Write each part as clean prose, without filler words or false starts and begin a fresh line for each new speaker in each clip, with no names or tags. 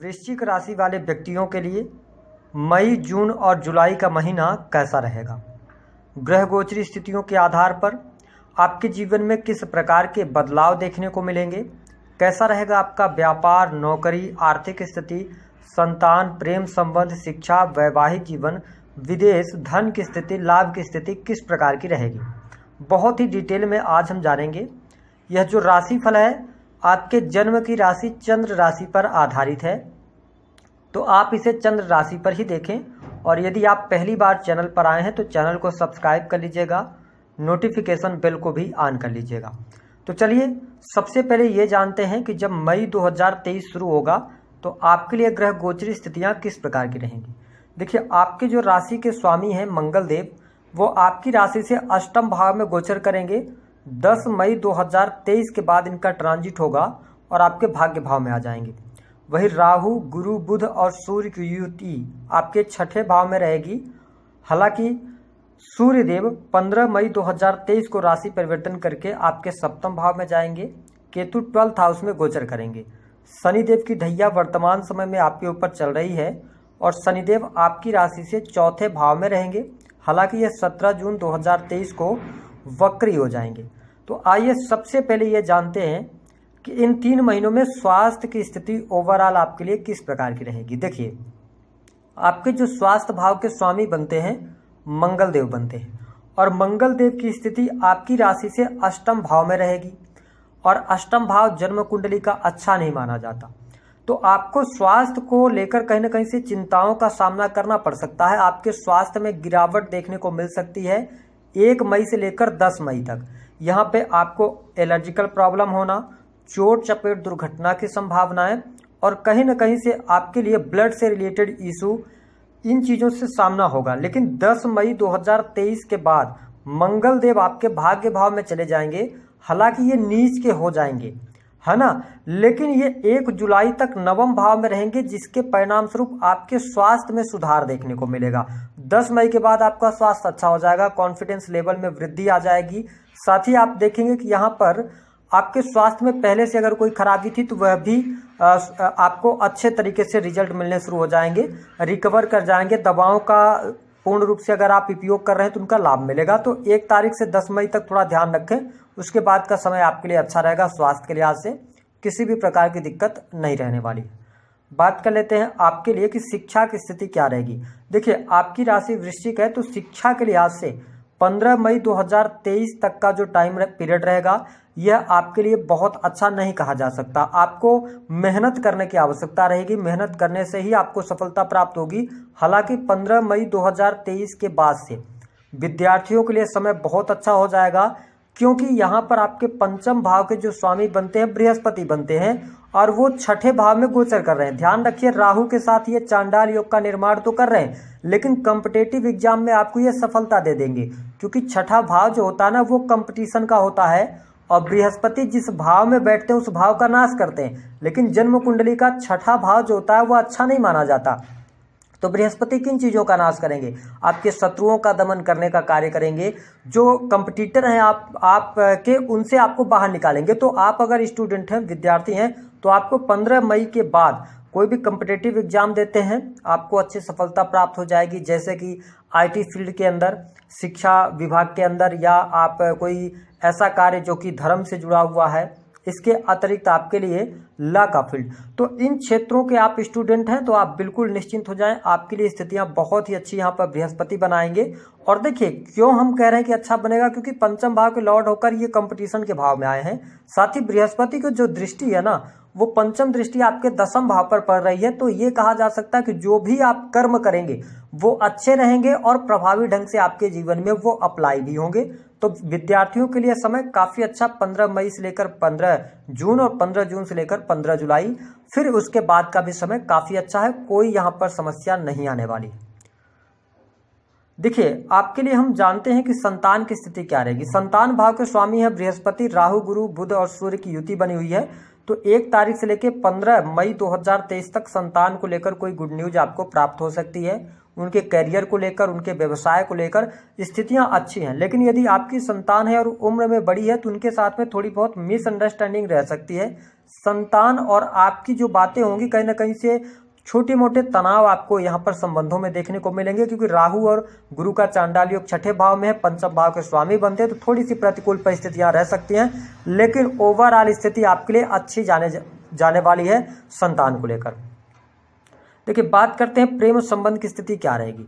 वृश्चिक राशि वाले व्यक्तियों के लिए मई, जून और जुलाई का महीना कैसा रहेगा। ग्रह गोचरी स्थितियों के आधार पर आपके जीवन में किस प्रकार के बदलाव देखने को मिलेंगे, कैसा रहेगा आपका व्यापार, नौकरी, आर्थिक स्थिति, संतान, प्रेम संबंध, शिक्षा, वैवाहिक जीवन, विदेश, धन की स्थिति, लाभ की स्थिति किस प्रकार की रहेगी, बहुत ही डिटेल में आज हम जानेंगे। यह जो राशिफल है आपके जन्म की राशि चंद्र राशि पर आधारित है, तो आप इसे चंद्र राशि पर ही देखें। और यदि आप पहली बार चैनल पर आए हैं तो चैनल को सब्सक्राइब कर लीजिएगा, नोटिफिकेशन बेल को भी ऑन कर लीजिएगा। तो चलिए सबसे पहले ये जानते हैं कि जब मई 2023 शुरू होगा तो आपके लिए ग्रह गोचरी स्थितियां किस प्रकार की रहेंगी। देखिए, आपके जो राशि के स्वामी हैं मंगल देव, वो आपकी राशि से अष्टम भाव में गोचर करेंगे। 10 मई 2023 के बाद इनका ट्रांजिट होगा और आपके भाग्य भाव में आ जाएंगे। वही राहु, गुरु, बुध और सूर्य की युति आपके छठे भाव में रहेगी। हालांकि सूर्य देव 15 मई 2023 को राशि परिवर्तन करके आपके सप्तम भाव में जाएंगे। केतु 12th हाउस में गोचर करेंगे। शनिदेव की ढैया वर्तमान समय में आपके ऊपर चल रही है और शनिदेव आपकी राशि से चौथे भाव में रहेंगे। हालांकि यह 17 जून 2023 को वक्री हो जाएंगे। तो आइए सबसे पहले ये जानते हैं कि इन 3 महीनों में स्वास्थ्य की स्थिति ओवरऑल आपके लिए किस प्रकार की रहेगी। देखिए, आपके जो स्वास्थ्य भाव के स्वामी बनते हैं मंगल देव बनते हैं और मंगल देव की स्थिति आपकी राशि से अष्टम भाव में रहेगी और अष्टम भाव जन्म कुंडली का अच्छा नहीं माना जाता। तो आपको स्वास्थ्य को लेकर कहीं ना कहीं से चिंताओं का सामना करना पड़ सकता है। आपके स्वास्थ्य में गिरावट देखने को मिल सकती है 1 मई से लेकर 10 मई तक। यहाँ पे आपको एलर्जिकल प्रॉब्लम होना, चोट चपेट दुर्घटना की संभावनाएं और कहीं ना कहीं से आपके लिए ब्लड से रिलेटेड इशू, इन चीज़ों से सामना होगा। लेकिन 10 मई 2023 के बाद मंगल देव आपके भाग्य भाव में चले जाएंगे। हालांकि ये नीच के हो जाएंगे, है ना, लेकिन ये 1 जुलाई तक नवम भाव में रहेंगे, जिसके परिणाम स्वरूप आपके स्वास्थ्य में सुधार देखने को मिलेगा। 10 मई के बाद आपका स्वास्थ्य अच्छा हो जाएगा, कॉन्फिडेंस लेवल में वृद्धि आ जाएगी। साथ ही आप देखेंगे कि यहाँ पर आपके स्वास्थ्य में पहले से अगर कोई खराबी थी तो वह भी आपको अच्छे तरीके से रिजल्ट मिलने शुरू हो जाएंगे, रिकवर कर जाएंगे। दवाओं का पूर्ण रूप से अगर आप उपयोग कर रहे हैं तो उनका लाभ मिलेगा। तो 1 तारीख से 10 मई तक थोड़ा ध्यान रखें, उसके बाद का समय आपके लिए अच्छा रहेगा। स्वास्थ्य के लिहाज से किसी भी प्रकार की दिक्कत नहीं रहने वाली। बात कर लेते हैं आपके लिए कि शिक्षा की स्थिति क्या रहेगी। देखिए, आपकी राशि वृश्चिक है, तो शिक्षा के लिहाज से 15 मई 2023 तक का जो टाइम पीरियड रहेगा यह आपके लिए बहुत अच्छा नहीं कहा जा सकता। आपको मेहनत करने की आवश्यकता रहेगी, मेहनत करने से ही आपको सफलता प्राप्त होगी। हालांकि 15 मई 2023 के बाद से विद्यार्थियों के लिए समय बहुत अच्छा हो जाएगा, क्योंकि यहाँ पर आपके पंचम भाव के जो स्वामी बनते हैं बृहस्पति बनते हैं और वो छठे भाव में गोचर कर रहे हैं। ध्यान रखिए, राहु के साथ ये चांडाल योग का निर्माण तो कर रहे हैं, लेकिन कॉम्पिटेटिव एग्जाम में आपको ये सफलता दे देंगे, क्योंकि छठा भाव जो होता है ना वो कंपटीशन का होता है और बृहस्पति जिस भाव में बैठते हैं उस भाव का नाश करते हैं। लेकिन जन्म कुंडली का छठा भाव जो होता है वो अच्छा नहीं माना जाता। तो बृहस्पति किन चीज़ों का नाश करेंगे? आपके शत्रुओं का दमन करने का कार्य करेंगे। जो कंपटीटर हैं आप के उनसे आपको बाहर निकालेंगे। तो आप अगर स्टूडेंट हैं, विद्यार्थी हैं, तो आपको 15 मई के बाद कोई भी कॉम्पिटिटिव एग्जाम देते हैं आपको अच्छी सफलता प्राप्त हो जाएगी। जैसे कि आईटी फील्ड के अंदर, शिक्षा विभाग के अंदर, या आप कोई ऐसा कार्य जो कि धर्म से जुड़ा हुआ है। इसके अतिरिक्त आपके लिए लॉ का फील्ड, तो इन क्षेत्रों के आप स्टूडेंट हैं तो आप बिल्कुल निश्चिंत हो जाएं। आपके लिए स्थितियां बहुत ही अच्छी यहाँ पर बृहस्पति बनाएंगे। और देखिए, क्यों हम कह रहे हैं कि अच्छा बनेगा, क्योंकि पंचम भाव के लॉर्ड होकर ये कंपटीशन के भाव में आए हैं। साथ ही बृहस्पति की जो दृष्टि है ना, वो पंचम दृष्टि आपके 10th भाव पर पड़ रही है। तो ये कहा जा सकता है कि जो भी आप कर्म करेंगे वो अच्छे रहेंगे और प्रभावी ढंग से आपके जीवन में वो अप्लाई भी होंगे। तो विद्यार्थियों के लिए समय काफ़ी अच्छा 15 मई से लेकर 15 जून और 15 जून से लेकर 15 जुलाई, फिर उसके बाद का भी समय काफ़ी अच्छा है। कोई यहाँ पर समस्या नहीं आने वाली। देखिए, आपके लिए हम जानते हैं कि संतान की स्थिति क्या रहेगी। संतान भाव के स्वामी है बृहस्पति, राहु, गुरु, बुध और सूर्य की युति बनी हुई है। तो 1 तारीख से लेकर 15 मई 2023 तक संतान को लेकर कोई गुड न्यूज आपको प्राप्त हो सकती है। उनके करियर को लेकर, उनके व्यवसाय को लेकर स्थितियां अच्छी हैं। लेकिन यदि आपकी संतान है और उम्र में बड़ी है तो उनके साथ में थोड़ी बहुत मिसअंडरस्टैंडिंग रह सकती है। संतान और आपकी जो बातें होंगी कहीं ना कहीं से छोटे मोटे तनाव आपको यहाँ पर संबंधों में देखने को मिलेंगे, क्योंकि राहु और गुरु का चांडाल योग छठे भाव में है, पंचम भाव के स्वामी बनते हैं, तो थोड़ी सी प्रतिकूल परिस्थितियां रह सकती हैं। लेकिन ओवरऑल स्थिति आपके लिए अच्छी जाने वाली है संतान को लेकर। देखिए, बात करते हैं प्रेम संबंध की स्थिति क्या रहेगी।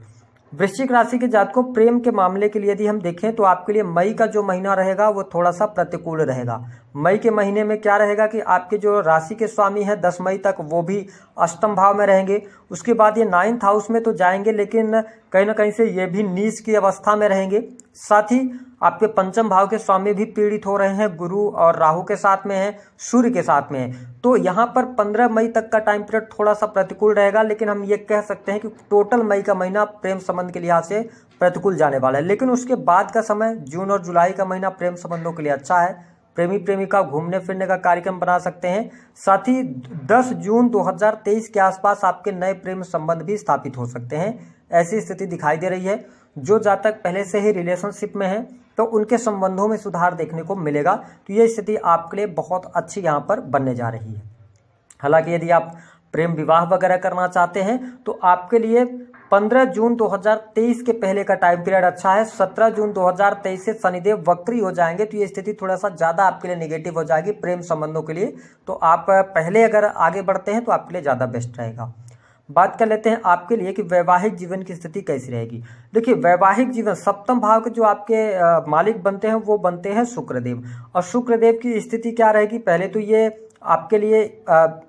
वृश्चिक राशि के जातकों, प्रेम के मामले के लिए यदि हम देखें तो आपके लिए मई का जो महीना रहेगा वो थोड़ा सा प्रतिकूल रहेगा। मई के महीने में क्या रहेगा कि आपके जो राशि के स्वामी हैं 10 मई तक वो भी अष्टम भाव में रहेंगे। उसके बाद ये 9th हाउस में तो जाएंगे, लेकिन कहीं ना कहीं से ये भी नीच की अवस्था में रहेंगे। साथ ही आपके पंचम भाव के स्वामी भी पीड़ित हो रहे हैं, गुरु और राहु के साथ में है, सूर्य के साथ में है। तो यहाँ पर 15 मई तक का टाइम पीरियड थोड़ा सा प्रतिकूल रहेगा, लेकिन हम ये कह सकते हैं कि टोटल मई का महीना प्रेम संबंध के लिहाज से प्रतिकूल जाने वाला है। लेकिन उसके बाद का समय जून और जुलाई का महीना प्रेम संबंधों के लिए अच्छा है। प्रेमी प्रेमिका घूमने फिरने का कार्यक्रम बना सकते हैं। साथ ही 10 जून 2023 के आसपास आपके नए प्रेम संबंध भी स्थापित हो सकते हैं, ऐसी स्थिति दिखाई दे रही है। जो जातक पहले से ही रिलेशनशिप में है तो उनके संबंधों में सुधार देखने को मिलेगा। तो ये स्थिति आपके लिए बहुत अच्छी यहाँ पर बनने जा रही है। हालांकि यदि आप प्रेम विवाह वगैरह करना चाहते हैं तो आपके लिए 15 जून 2023 के पहले का टाइम पीरियड अच्छा है। 17 जून 2023 से शनिदेव वक्री हो जाएंगे, तो ये स्थिति थोड़ा सा ज़्यादा आपके लिए नेगेटिव हो जाएगी प्रेम संबंधों के लिए। तो आप पहले अगर आगे बढ़ते हैं तो आपके लिए ज़्यादा बेस्ट रहेगा। बात कर लेते हैं आपके लिए कि वैवाहिक जीवन की स्थिति कैसी रहेगी। देखिए, वैवाहिक जीवन, सप्तम भाव के जो आपके मालिक बनते हैं वो बनते हैं शुक्रदेव, और शुक्रदेव की स्थिति क्या रहेगी। पहले तो ये आपके लिए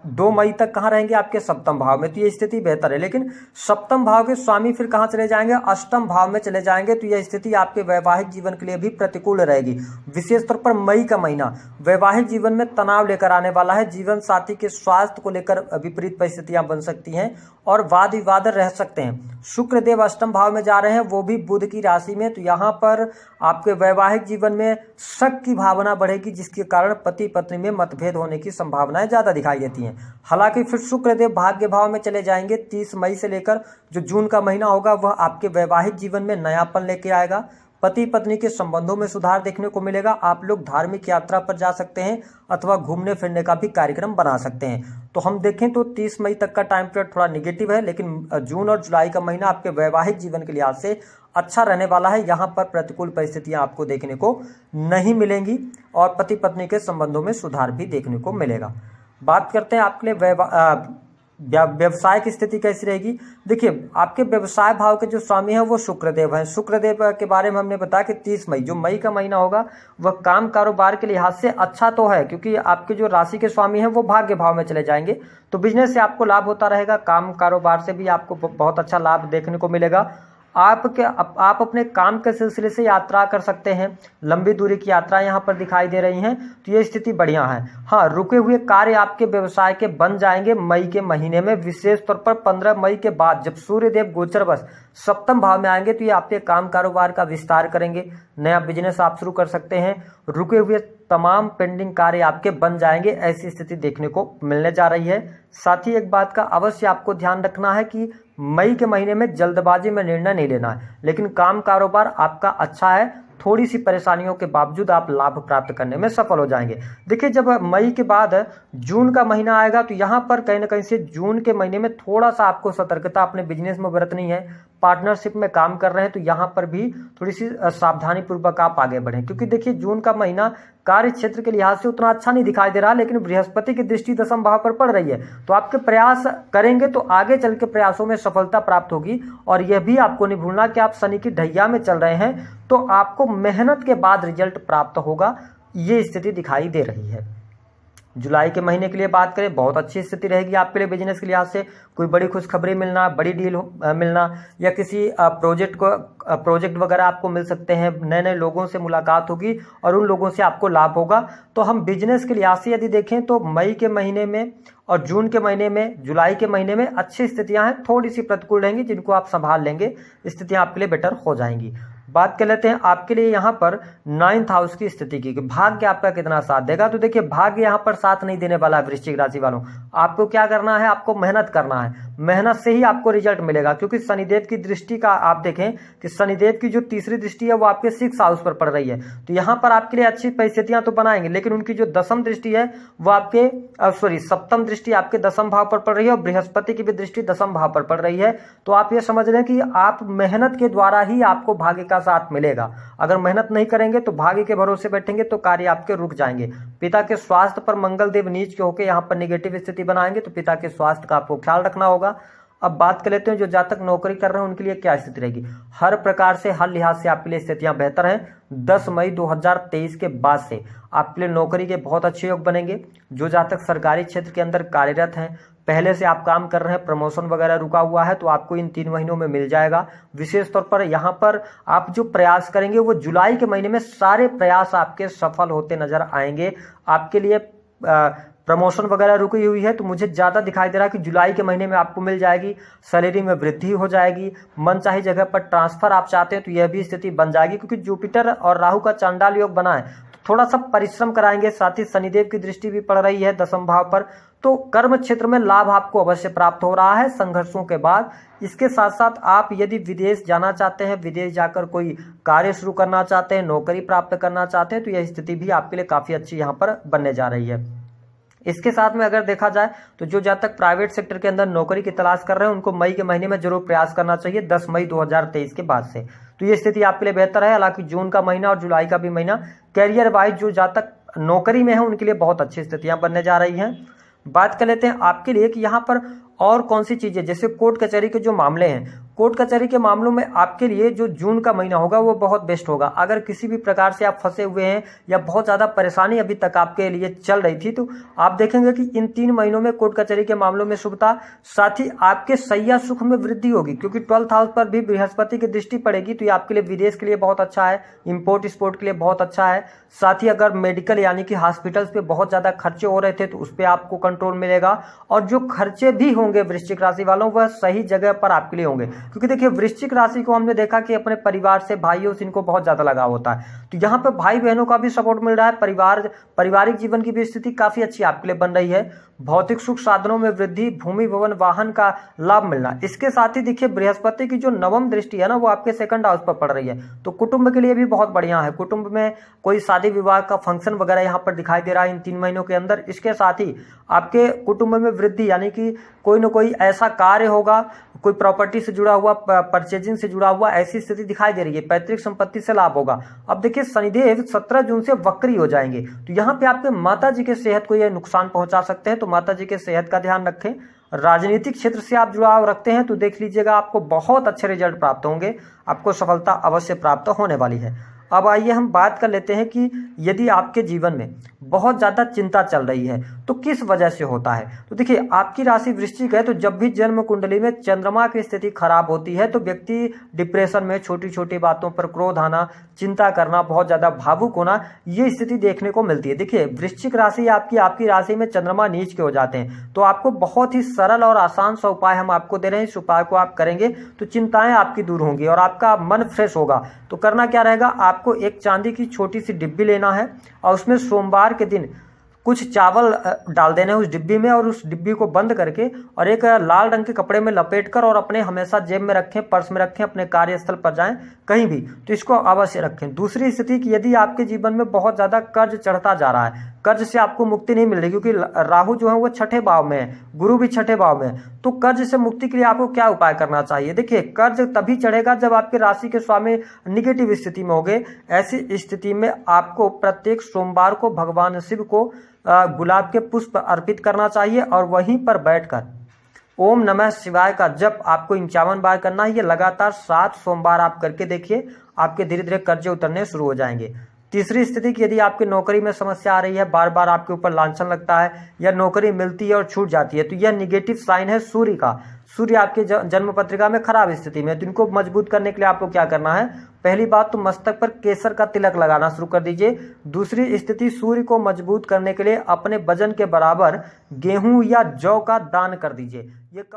2 मई तक कहाँ रहेंगे, आपके सप्तम भाव में, तो ये स्थिति बेहतर है। लेकिन सप्तम भाव के स्वामी फिर कहाँ चले जाएंगे, अष्टम भाव में चले जाएंगे, तो यह स्थिति आपके वैवाहिक जीवन के लिए भी प्रतिकूल रहेगी। विशेष तौर पर मई का महीना वैवाहिक जीवन में तनाव लेकर आने वाला है। जीवन साथी के स्वास्थ्य को लेकर विपरीत परिस्थितियां बन सकती हैं और वाद विवाद रह सकते हैं। शुक्रदेव अष्टम भाव में जा रहे हैं, वो भी बुध की राशि में, तो यहाँ पर आपके वैवाहिक जीवन में शक की भावना बढ़ेगी, जिसके कारण पति पत्नी में मतभेद होने की संभावनाएं ज्यादा दिखाई देती हैं। हालांकि फिर शुक्रदेव भाग्य भाव में चले जाएंगे। 30 मई से लेकर जो जून का महीना होगा वह आपके वैवाहिक जीवन में नयापन लेके आएगा। पति पत्नी के संबंधों में सुधार देखने को मिलेगा। आप लोग धार्मिक यात्रा पर जा सकते हैं अथवा घूमने फिरने का भी कार्यक्रम बना सकते हैं। तो हम देखें तो 30 मई तक का टाइम पीरियड थोड़ा निगेटिव है, लेकिन जून और जुलाई का महीना आपके वैवाहिक जीवन के लिहाज से अच्छा रहने वाला है। यहाँ पर प्रतिकूल परिस्थितियां आपको देखने को नहीं मिलेंगी और पति पत्नी के संबंधों में सुधार भी देखने को मिलेगा। बात करते हैं आपके लिए व्यवसाय की स्थिति कैसी रहेगी। देखिए, आपके व्यवसाय भाव के जो स्वामी हैं वो शुक्रदेव हैं। शुक्रदेव के बारे में हमने बताया कि 30 मई जो मई का महीना होगा वह काम कारोबार के लिहाज से अच्छा तो है, क्योंकि आपके जो राशि के स्वामी हैं वो भाग्य भाव में चले जाएंगे, तो बिजनेस से आपको लाभ होता रहेगा। काम कारोबार से भी आपको बहुत अच्छा लाभ देखने को मिलेगा। आप अपने काम के सिलसिले से यात्रा कर सकते हैं। लंबी दूरी की यात्रा यहाँ पर दिखाई दे रही हैं, तो ये स्थिति बढ़िया है। हाँ, रुके हुए कार्य आपके व्यवसाय के बन जाएंगे मई के महीने में। विशेष तौर पर 15 मई के बाद जब सूर्यदेव गोचरवश सप्तम भाव में आएंगे तो ये आपके काम कारोबार का विस्तार करेंगे। नया बिजनेस आप शुरू कर सकते हैं। रुके हुए तमाम पेंडिंग कार्य आपके बन जाएंगे, ऐसी स्थिति देखने को मिलने जा रही है। साथ ही एक बात का अवश्य आपको ध्यान रखना है कि मई के महीने में जल्दबाजी में निर्णय नहीं लेना है, लेकिन काम कारोबार आपका अच्छा है। थोड़ी सी परेशानियों के बावजूद आप लाभ प्राप्त करने में सफल हो जाएंगे। देखिए, जब मई के बाद जून का महीना आएगा तो यहाँ पर कहीं ना कहीं से जून के महीने में थोड़ा सा आपको सतर्कता अपने बिजनेस में बरतनी है। पार्टनरशिप में काम कर रहे हैं तो यहाँ पर भी थोड़ी सी सावधानी पूर्वक आप आगे बढ़ें, क्योंकि देखिए जून का महीना कार्य क्षेत्र के लिहाज से उतना अच्छा नहीं दिखाई दे रहा, लेकिन बृहस्पति की दृष्टि 10म भाव पर पड़ रही है, तो आपके प्रयास करेंगे तो आगे चल के प्रयासों में सफलता प्राप्त होगी। और यह भी आपको नहीं भूलना कि आप शनि की ढैया में चल रहे हैं, तो आपको मेहनत के बाद रिजल्ट प्राप्त होगा, ये स्थिति दिखाई दे रही है। जुलाई के महीने के लिए बात करें, बहुत अच्छी स्थिति रहेगी आपके लिए बिजनेस के लिहाज से। कोई बड़ी खुशखबरी मिलना, बड़ी डील मिलना, या किसी प्रोजेक्ट वगैरह आपको मिल सकते हैं। नए नए लोगों से मुलाकात होगी और उन लोगों से आपको लाभ होगा। तो हम बिजनेस के लिहाज से यदि देखें तो मई के महीने में और जून के महीने में, जुलाई के महीने में अच्छी स्थितियां हैं। थोड़ी सी प्रतिकूल रहेंगी, जिनको आप संभाल लेंगे, स्थितियां आपके लिए बेटर हो जाएंगी। बात कर लेते हैं आपके लिए यहाँ पर 9th हाउस की स्थिति की, भाग्य आपका कितना साथ देगा। तो देखिए, भाग्य यहाँ पर साथ नहीं देने वाला है वृश्चिक राशि वालों। आपको क्या करना है, आपको मेहनत करना है। मेहनत से ही आपको रिजल्ट मिलेगा, क्योंकि शनिदेव की दृष्टि का आप देखें कि शनिदेव की जो तीसरी दृष्टि है वो आपके 6th हाउस पर पड़ रही है। तो यहाँ पर आपके लिए अच्छी परिस्थितियां तो बनाएंगे, लेकिन उनकी जो दसम दृष्टि है वो आपके सप्तम दृष्टि आपके दसम भाव पर पड़ रही है, और बृहस्पति की भी दृष्टि दसम भाव पर पड़ रही है। तो आप ये समझ लें कि आप मेहनत के द्वारा ही आपको भाग्य का साथ मिलेगा। अगर मेहनत नहीं करेंगे तो भाग्य के भरोसे बैठेंगे तो कार्य आपके रुक जाएंगे। पिता के स्वास्थ्य पर मंगल देव नीच के होकर यहाँ पर निगेटिव स्थिति बनाएंगे, तो पिता के स्वास्थ्य का आपको ख्याल रखना होगा। अब बात कर लेते हैं जो जातक नौकरी कर रहे हैं उनके लिए क्या स्थिति रहेगी। हर प्रकार से, हर लिहाज से आपके लिए स्थितियां बेहतर हैं। 10 मई 2023 के बाद से आपके लिए नौकरी के बहुत अच्छे योग बनेंगे। जो जातक सरकारी क्षेत्र के अंदर कार्यरत हैं, पहले से आप काम कर रहे हैं, प्रमोशन वगैरह रुका हुआ है, तो आपको इन 3 महीनों में मिल जाएगा। विशेष तौर पर यहाँ पर आप जो प्रयास करेंगे वो जुलाई के महीने में सारे प्रयास आपके सफल होते नजर आएंगे। आपके लिए प्रमोशन वगैरह रुकी हुई है तो मुझे ज़्यादा दिखाई दे रहा है कि जुलाई के महीने में आपको मिल जाएगी। सैलरी में वृद्धि हो जाएगी। मनचाही जगह पर ट्रांसफर आप चाहते हैं तो यह भी स्थिति बन जाएगी, क्योंकि जुपिटर और राहु का चांडाल योग बना है, तो थोड़ा सा परिश्रम कराएंगे। साथ ही शनिदेव की दृष्टि भी पड़ रही है दसम भाव पर, तो कर्म क्षेत्र में लाभ आपको अवश्य प्राप्त हो रहा है संघर्षों के बाद। इसके साथ साथ आप यदि विदेश जाना चाहते हैं, विदेश जाकर कोई कार्य शुरू करना चाहते हैं, नौकरी प्राप्त करना चाहते हैं, तो यह स्थिति भी आपके लिए काफ़ी अच्छी यहाँ पर बनने जा रही है। इसके साथ में अगर देखा जाए तो जो जातक प्राइवेट सेक्टर के अंदर नौकरी की तलाश कर रहे हैं उनको मई के महीने में जरूर प्रयास करना चाहिए, 10 मई 2023 के बाद से। तो ये स्थिति आपके लिए बेहतर है। हालांकि जून का महीना और जुलाई का भी महीना कैरियर वाइज जो जातक नौकरी में है उनके लिए बहुत अच्छी स्थितियां बनने जा रही हैं। बात कर लेते हैं आपके लिए कि यहाँ पर और कौन सी चीजें, जैसे कोर्ट कचहरी के जो मामले हैं, कोर्ट कचहरी के मामलों में आपके लिए जो जून का महीना होगा वो बहुत बेस्ट होगा। अगर किसी भी प्रकार से आप फंसे हुए हैं या बहुत ज़्यादा परेशानी अभी तक आपके लिए चल रही थी, तो आप देखेंगे कि इन 3 महीनों में कोर्ट कचहरी के मामलों में शुभता, साथ ही आपके सैया सुख में वृद्धि होगी, क्योंकि 12th हाउस पर भी बृहस्पति की दृष्टि पड़ेगी। तो ये आपके लिए विदेश के लिए बहुत अच्छा है, इम्पोर्ट एक्सपोर्ट के लिए बहुत अच्छा है। साथ ही अगर मेडिकल यानी कि हॉस्पिटल्स पे बहुत ज़्यादा खर्चे हो रहे थे तो उस पर आपको कंट्रोल मिलेगा, और जो खर्चे भी होंगे वृश्चिक राशि वालों वह सही जगह पर आपके लिए होंगे। क्योंकि देखिए वृश्चिक राशि को हमने देखा कि अपने परिवार से, भाइयों से इनको बहुत ज्यादा लगाव होता है, तो यहाँ पे भाई बहनों का भी सपोर्ट मिल रहा है। पारिवारिक जीवन की भी स्थिति काफी अच्छी आपके लिए बन रही है। भौतिक सुख साधनों में वृद्धि, भूमि भवन वाहन का लाभ मिलना। इसके साथ ही देखिए बृहस्पति की जो नवम दृष्टि है ना वो आपके 2nd हाउस पर पड़ रही है, तो कुटुंब के लिए भी बहुत बढ़िया है। कुटुंब में कोई शादी विवाह का फंक्शन वगैरह यहाँ पर दिखाई दे रहा है इन 3 महीनों के अंदर। इसके साथ ही आपके कुटुंब में वृद्धि, यानी कि कोई ना कोई ऐसा कार्य होगा, कोई प्रॉपर्टी से जुड़ा हुआ, परचेजिंग से जुड़ा हुआ, ऐसी स्थिति दिखाई दे रही है। पैतृक संपत्ति से लाभ होगा। अब देखिए शनिदेव 17 जून से वक्री हो जाएंगे, तो यहाँ पे आपके माता जी के सेहत को यह नुकसान पहुंचा सकते हैं, तो माता जी के सेहत का ध्यान रखें। राजनीतिक क्षेत्र से आप जुड़ाव रखते हैं तो देख लीजिएगा आपको बहुत अच्छे रिजल्ट प्राप्त होंगे, आपको सफलता अवश्य प्राप्त होने वाली है। अब आइए हम बात कर लेते हैं कि यदि आपके जीवन में बहुत ज़्यादा चिंता चल रही है तो किस वजह से होता है। तो देखिए आपकी राशि वृश्चिक है, तो जब भी जन्म कुंडली में चंद्रमा की स्थिति खराब होती है तो व्यक्ति डिप्रेशन में, छोटी छोटी बातों पर क्रोध आना, चिंता करना, बहुत ज़्यादा भावुक होना, ये स्थिति देखने को मिलती है। देखिए वृश्चिक राशि आपकी राशि में चंद्रमा नीच के हो जाते हैं, तो आपको बहुत ही सरल और आसान सा उपाय हम आपको दे रहे हैं। इस उपाय को आप करेंगे तो चिंताएं आपकी दूर होंगी और आपका मन फ्रेश होगा। तो करना क्या रहेगा, आपको एक चांदी की छोटी सी डिब्बी लेना है और उसमें सोमवार के दिन कुछ चावल डाल देने उस डिब्बी में, और उस डिब्बी को बंद करके और एक लाल रंग के कपड़े में लपेटकर और अपने हमेशा जेब में रखें, पर्स में रखें, अपने कार्यस्थल पर जाएं कहीं भी, तो इसको अवश्य रखें। दूसरी स्थिति कि यदि आपके जीवन में बहुत ज़्यादा कर्ज चढ़ता जा रहा है, कर्ज से आपको मुक्ति नहीं मिल रही, क्योंकि राहु जो है वो 6ठे भाव में है, गुरु भी 6ठे भाव में है, तो कर्ज से मुक्ति के लिए आपको क्या उपाय करना चाहिए। देखिए कर्ज तभी चढ़ेगा जब आपके राशि के स्वामी निगेटिव स्थिति में होंगे। ऐसी स्थिति में आपको प्रत्येक सोमवार को भगवान शिव को गुलाब के पुष्प अर्पित करना चाहिए और वहीं पर बैठकर ओम नमः शिवाय का जप आपको 51 बार करना है। ये लगातार 7 सोमवार आप करके देखिए, आपके धीरे धीरे कर्जे उतरने शुरू हो जाएंगे। तीसरी स्थिति कि यदि आपकी नौकरी में समस्या आ रही है, बार बार आपके ऊपर लांछन लगता है या नौकरी मिलती है और छूट जाती है, तो यह निगेटिव साइन है सूर्य का। सूर्य आपके जन्म पत्रिका में खराब स्थिति में है, तो इनको मजबूत करने के लिए आपको क्या करना है, पहली बात तो मस्तक पर केसर का तिलक लगाना शुरू कर दीजिए। दूसरी स्थिति, सूर्य को मजबूत करने के लिए अपने वजन के बराबर गेहूं या जौ का दान कर दीजिए। ये कम